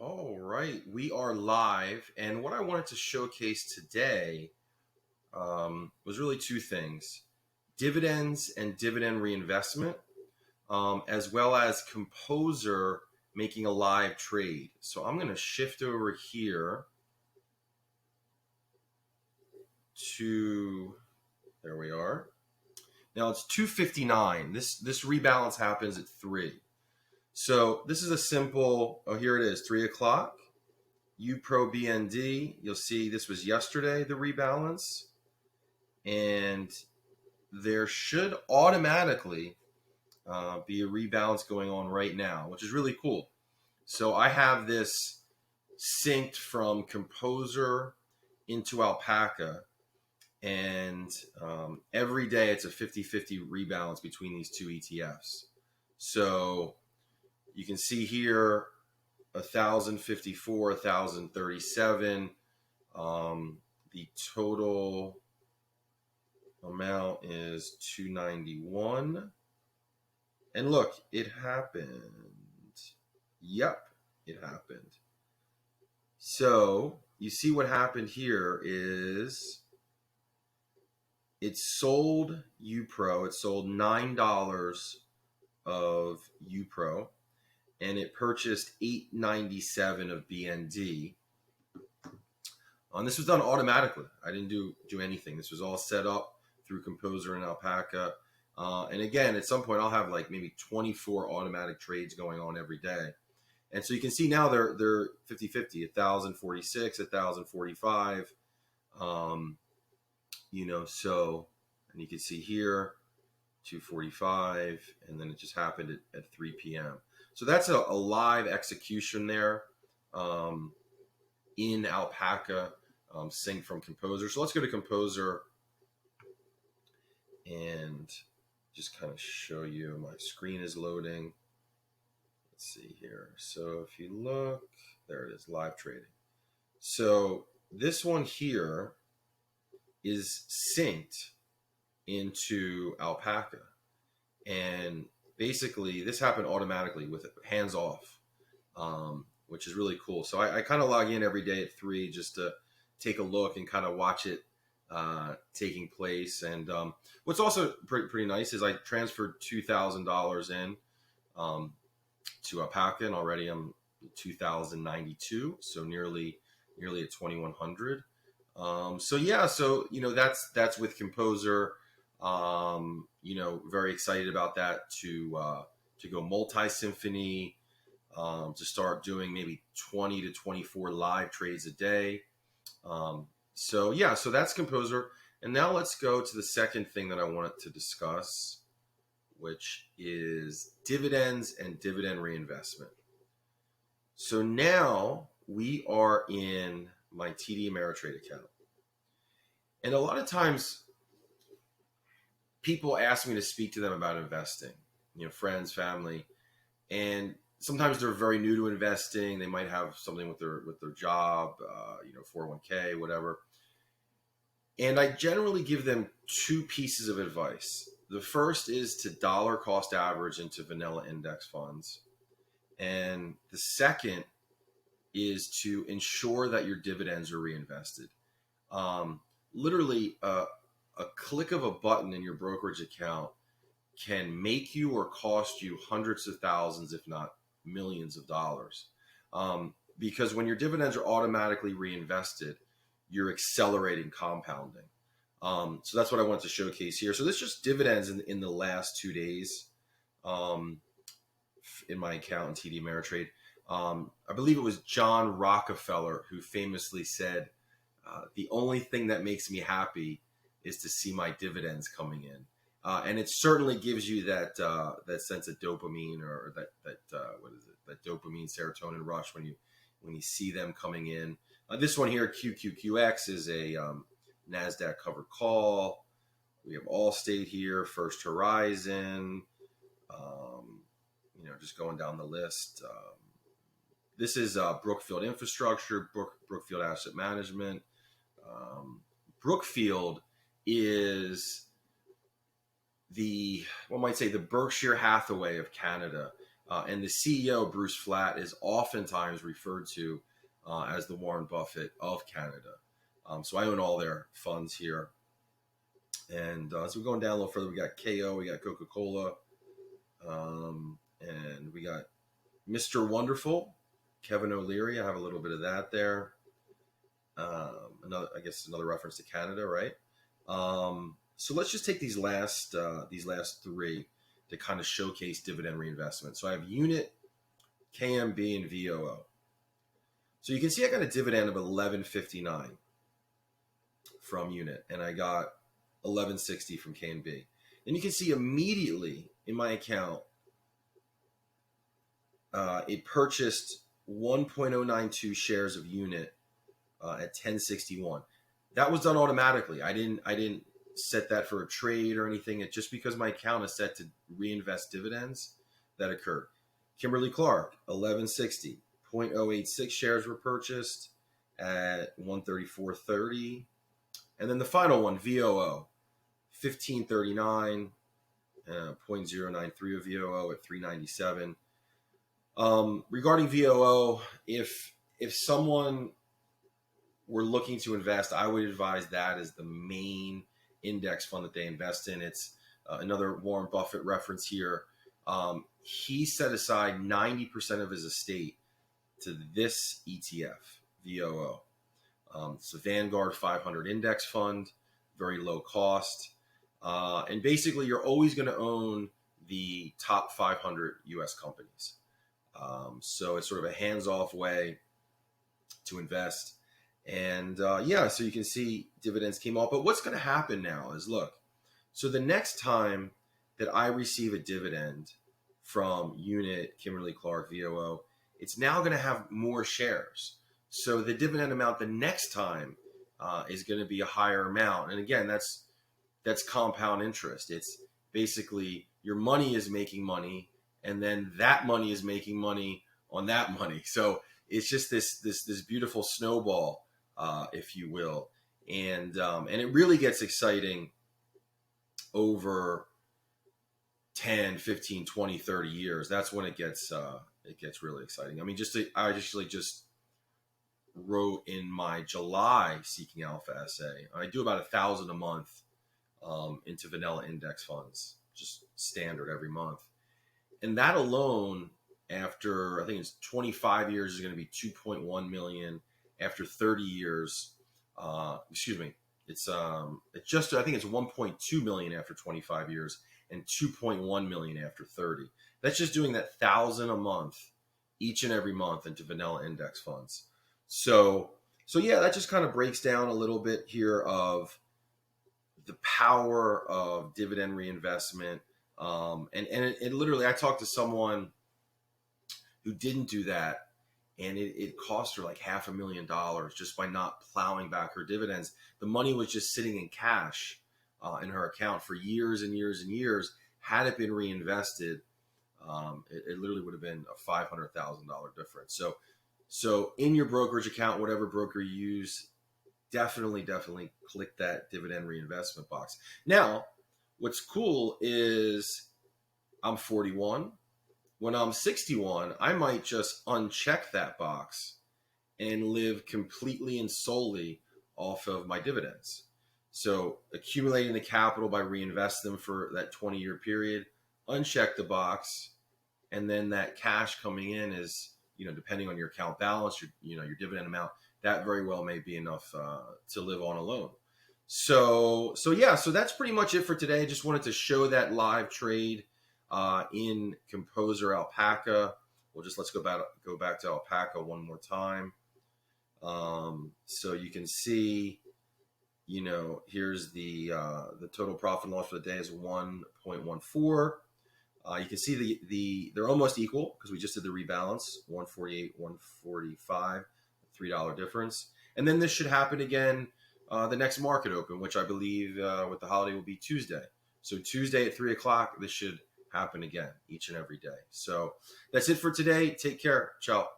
All right, we are live, and what I wanted to showcase today was really two things: dividends and dividend reinvestment, as well as Composer making a live trade. So I'm going to shift over here to, there we are. Now it's 2:59. This rebalance happens at 3. So this is a simple, oh, here it is, 3 o'clock. UPRO BND, you'll see this was yesterday, the rebalance. And there should automatically be a rebalance going on right now, which is really cool. So I have this synced from Composer into Alpaca. And every day it's a 50-50 rebalance between these two ETFs. So you can see here 1,054, 1,037. The total amount is 291. And look, it happened. Yep, it happened. So you see what happened here is it sold UPRO. It sold $9 of UPRO, and it purchased $8.97 of BND. And this was done automatically. I didn't do anything. This was all set up through Composer and Alpaca. And again, at some point, I'll have like maybe 24 automatic trades going on every day. And so you can see now they're 50-50, 1,046, 1,045. So, and you can see here 2:45, and then it just happened at 3 p.m. So that's a live execution there in Alpaca, synced from Composer. So let's go to Composer and just kind of show you. My screen is loading. Let's see here. So if you look, there it is, live trading. So this one here is synced into Alpaca. And basically this happened automatically with hands off, which is really cool. So I kind of log in every day at 3 just to take a look and kind of watch it taking place. And what's also pretty nice is I transferred $2,000 in to Alpaca, and already I'm 2,092, so nearly at 2,100. So yeah, so that's with Composer. Very excited about that to go multi-symphony, to start doing maybe 20 to 24 live trades a day. So that's Composer. And now let's go to the second thing that I wanted to discuss, which is dividends and dividend reinvestment. So now we are in my TD Ameritrade account. And a lot of times people ask me to speak to them about investing, friends, family, and sometimes they're very new to investing. They might have something with their job, 401k, whatever. And I generally give them two pieces of advice. The first is to dollar cost average into vanilla index funds. And the second is to ensure that your dividends are reinvested. Literally, a click of a button in your brokerage account can make you or cost you hundreds of thousands, if not millions of dollars. Because when your dividends are automatically reinvested, you're accelerating compounding. So that's what I wanted to showcase here. So this is just dividends in the last 2 days in my account in TD Ameritrade. I believe it was John Rockefeller who famously said, the only thing that makes me happy is to see my dividends coming in. And it certainly gives you that sense of dopamine, or that dopamine serotonin rush when you see them coming in. This one here, QQQX, is a NASDAQ covered call. We have Allstate here, First Horizon, just going down the list. This is Brookfield Infrastructure, Brookfield Asset Management. Brookfield is the Berkshire Hathaway of Canada. And the CEO, Bruce Flatt, is oftentimes referred to as the Warren Buffett of Canada. So I own all their funds here. And so we're going down a little further. We got KO, we got Coca-Cola, and we got Mr. Wonderful, Kevin O'Leary. I have a little bit of that there. Another reference to Canada, right? So let's just take these last three to kind of showcase dividend reinvestment. So I have unit, KMB, and VOO. So you can see I got a dividend of $11.59 from unit, and I got $11.60 from KMB. And you can see immediately in my account, it purchased 1.092 shares of unit at $10.61. That was done automatically. I didn't set that for a trade or anything. It's just because my account is set to reinvest dividends that occurred. Kimberly Clark, $11.60. 0.086 shares were purchased at $134.30. And then the final one, VOO, $15.39. 0.093 of VOO at $3.97. Regarding VOO, if someone were looking to invest, I would advise that as the main index fund that they invest in. It's another Warren Buffett reference here. He set aside 90% of his estate to this ETF, VOO. It's a Vanguard 500 index fund, very low cost. And basically, you're always going to own the top 500 U.S. companies. So it's sort of a hands-off way to invest. And so you can see dividends came off. But what's going to happen now is, look, so the next time that I receive a dividend from unit, Kimberly Clark, VOO, it's now going to have more shares. So the dividend amount the next time is going to be a higher amount. And again, that's compound interest. It's basically your money is making money, and then that money is making money on that money. So it's just this beautiful snowball, if you will. And it really gets exciting over 10, 15, 20, 30 years. That's when it gets really exciting. I mean, I actually just wrote in my July Seeking Alpha essay. I do about 1,000 a month into vanilla index funds, just standard every month. And that alone, after I think it's 25 years, is going to be 2.1 million. After 30 years, it's just, I think it's 1.2 million after 25 years and 2.1 million after 30. That's just doing that 1,000 a month, each and every month, into vanilla index funds. So yeah, that just kind of breaks down a little bit here of the power of dividend reinvestment. And it literally, I talked to someone who didn't do that, and it cost her like $500,000 just by not plowing back her dividends. The money was just sitting in cash in her account for years and years and years. Had it been reinvested, it literally would have been a $500,000 difference. So in your brokerage account, whatever broker you use, definitely click that dividend reinvestment box. Now, what's cool is I'm 41. When I'm 61, I might just uncheck that box and live completely and solely off of my dividends. So accumulating the capital by reinvesting them for that 20-year period, uncheck the box, and then that cash coming in is, depending on your account balance, your dividend amount, that very well may be enough to live on alone. So that's pretty much it for today. Just wanted to show that live trade in Composer Alpaca. Let's go back to Alpaca one more time. So you can see, here's the total profit and loss for the day is 1.14. You can see they're almost equal because we just did the rebalance, 148, 145, $3 difference. And then this should happen again the next market open, which I believe with the holiday will be Tuesday. So Tuesday at 3 o'clock, this should happen again each and every day. So that's it for today. Take care. Ciao.